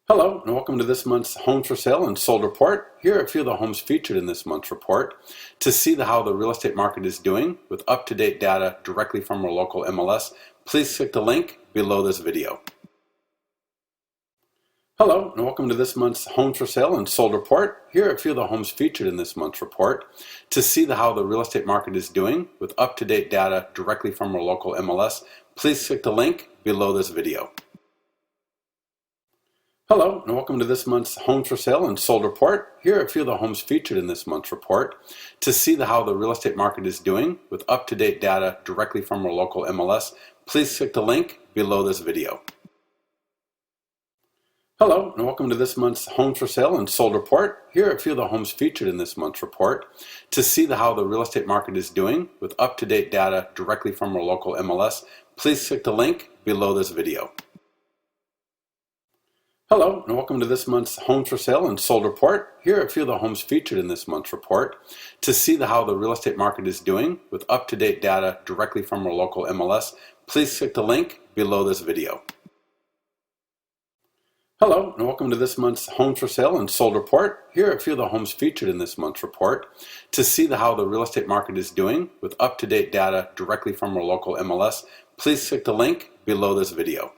Hello, and welcome to this month's Homes for Sale and Sold Report. Here are a few of the homes featured in this month's report. To see how the real estate market is doing with up-to-date data directly from our local MLS, please click the link below this video. Hello, and welcome to this month's Homes for Sale and Sold Report. Here are a few of the homes featured in this month's report. To see how the real estate market is doing with up-to-date data directly from our local MLS, please click the link below this video. Hello, and welcome to this month's Homes for Sale and Sold Report. Here are a few of the homes featured in this month's report. To see how the real estate market is doing with up-to-date data directly from our local MLS, please click the link below this video. Hello, and welcome to this month's Homes for Sale and Sold Report. Here are a few of the homes featured in this month's report. To see how the real estate market is doing with up-to-date data directly from our local MLS, please click the link below this video. Hello, and welcome to this month's Homes for Sale and Sold Report. Here are a few of the homes featured in this month's report. To see how the real estate market is doing with up-to-date data directly from our local MLS, please click the link below this video. Hello, and welcome to this month's Homes for Sale and Sold Report. Here are a few of the homes featured in this month's report. To see how the real estate market is doing with up-to-date data directly from our local MLS, please click the link below this video.